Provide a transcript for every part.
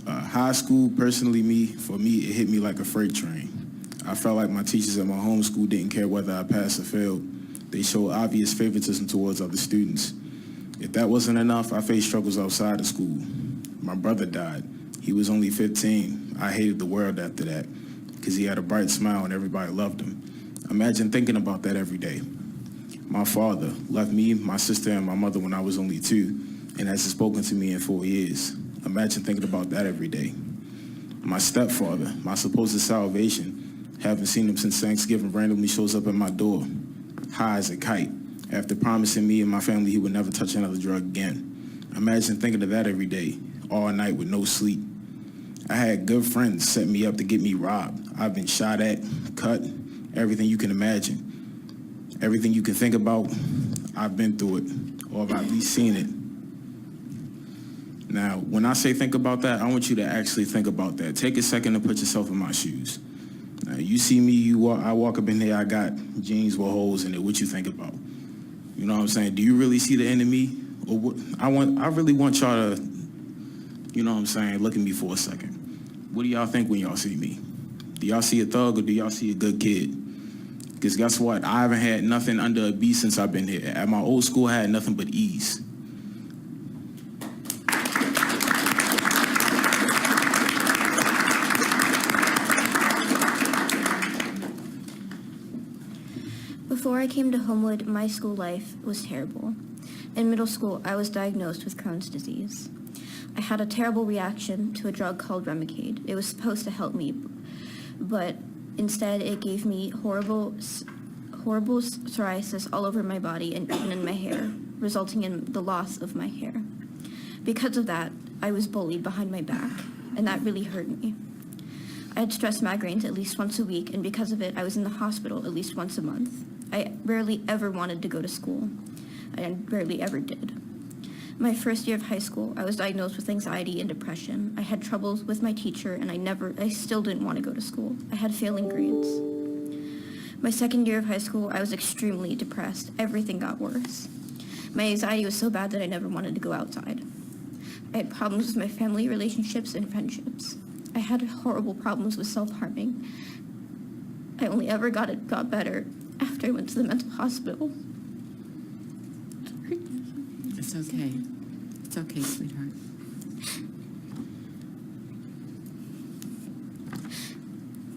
High school, personally, for me, it hit me like a freight train. I felt like my teachers at my home school didn't care whether I passed or failed. They showed obvious favoritism towards other students. If that wasn't enough, I faced struggles outside of school. My brother died. He was only 15. I hated the world after that because he had a bright smile and everybody loved him. Imagine thinking about that every day. My father left me, my sister, and my mother when I was only 2 and hasn't spoken to me in 4 years. Imagine thinking about that every day. My stepfather, my supposed salvation, haven't seen him since Thanksgiving, randomly shows up at my door, high as a kite, after promising me and my family he would never touch another drug again. Imagine thinking of that every day, all night with no sleep. I had good friends set me up to get me robbed. I've been shot at, cut, everything you can imagine. Everything you can think about, I've been through it, or I've at least seen it. Now, when I say think about that, I want you to actually think about that. Take a second to put yourself in my shoes. Now, you see me, I walk up in here, I got jeans with holes in it. What you think about? You know what I'm saying? Do you really see the enemy? Or what? I really want y'all to, you know what I'm saying, look at me for a second. What do y'all think when y'all see me? Do y'all see a thug or do y'all see a good kid? Because guess what? I haven't had nothing under a B since I've been here. At my old school, I had nothing but E's. Before I came to Homewood, my school life was terrible. In middle school, I was diagnosed with Crohn's disease. I had a terrible reaction to a drug called Remicade. It was supposed to help me, but instead it gave me horrible psoriasis all over my body and even in my hair, resulting in the loss of my hair. Because of that, I was bullied behind my back, and that really hurt me. I had stress migraines at least once a week, and because of it, I was in the hospital at least once a month. I rarely ever wanted to go to school. I rarely ever did. My first year of high school, I was diagnosed with anxiety and depression. I had troubles with my teacher, and I still didn't want to go to school. I had failing grades. My second year of high school, I was extremely depressed. Everything got worse. My anxiety was so bad that I never wanted to go outside. I had problems with my family relationships and friendships. I had horrible problems with self-harming. I only ever got better after I went to the mental hospital. Sorry. It's okay. It's okay, sweetheart.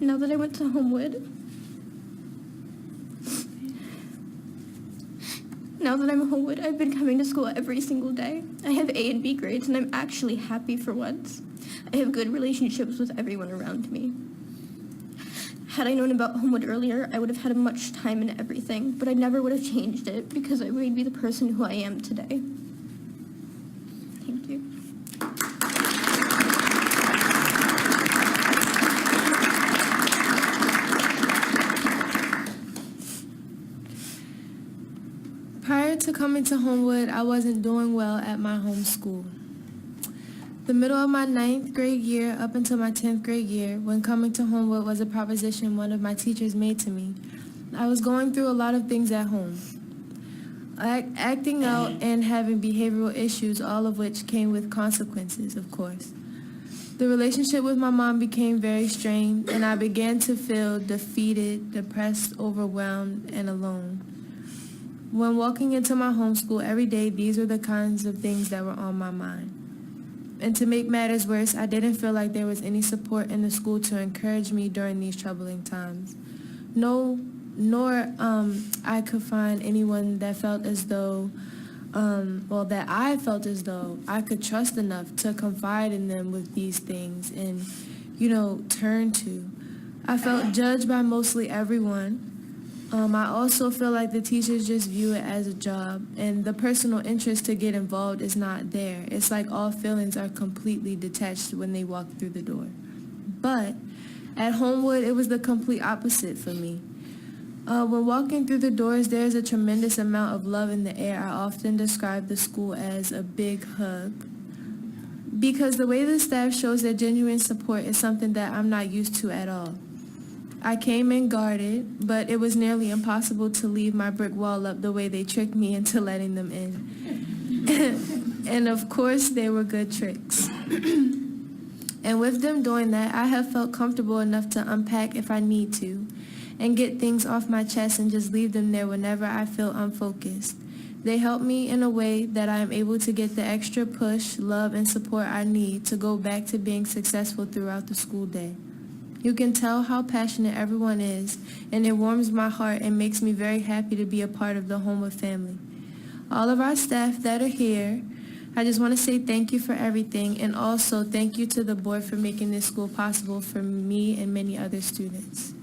Now that I went to Homewood, I've been coming to school every single day. I have A and B grades, and I'm actually happy for once. I have good relationships with everyone around me. Had I known about Homewood earlier, I would have had much time in everything, but I never would have changed it because I would be the person who I am today. Thank you. Prior to coming to Homewood, I wasn't doing well at my home school. The middle of my 9th grade year up until my 10th grade year, when coming to Homewood was a proposition one of my teachers made to me, I was going through a lot of things at home. Acting out and having behavioral issues, all of which came with consequences, of course. The relationship with my mom became very strained, and I began to feel defeated, depressed, overwhelmed, and alone. When walking into my home school every day, these were the kinds of things that were on my mind. And to make matters worse, I didn't feel like there was any support in the school to encourage me during these troubling times. Nor I could find anyone that felt as though, that I felt as though I could trust enough to confide in them with these things and, turn to. I felt judged by mostly everyone. I also feel like the teachers just view it as a job, and the personal interest to get involved is not there. It's like all feelings are completely detached when they walk through the door. But at Homewood, it was the complete opposite for me. When walking through the doors, there's a tremendous amount of love in the air. I often describe the school as a big hug, because the way the staff shows their genuine support is something that I'm not used to at all. I came in guarded, but it was nearly impossible to leave my brick wall up the way they tricked me into letting them in. And of course, they were good tricks. And with them doing that, I have felt comfortable enough to unpack if I need to and get things off my chest and just leave them there whenever I feel unfocused. They help me in a way that I am able to get the extra push, love, and support I need to go back to being successful throughout the school day. You can tell how passionate everyone is, and it warms my heart and makes me very happy to be a part of the Homewood family. All of our staff that are here, I just want to say thank you for everything, and also thank you to the board for making this school possible for me and many other students.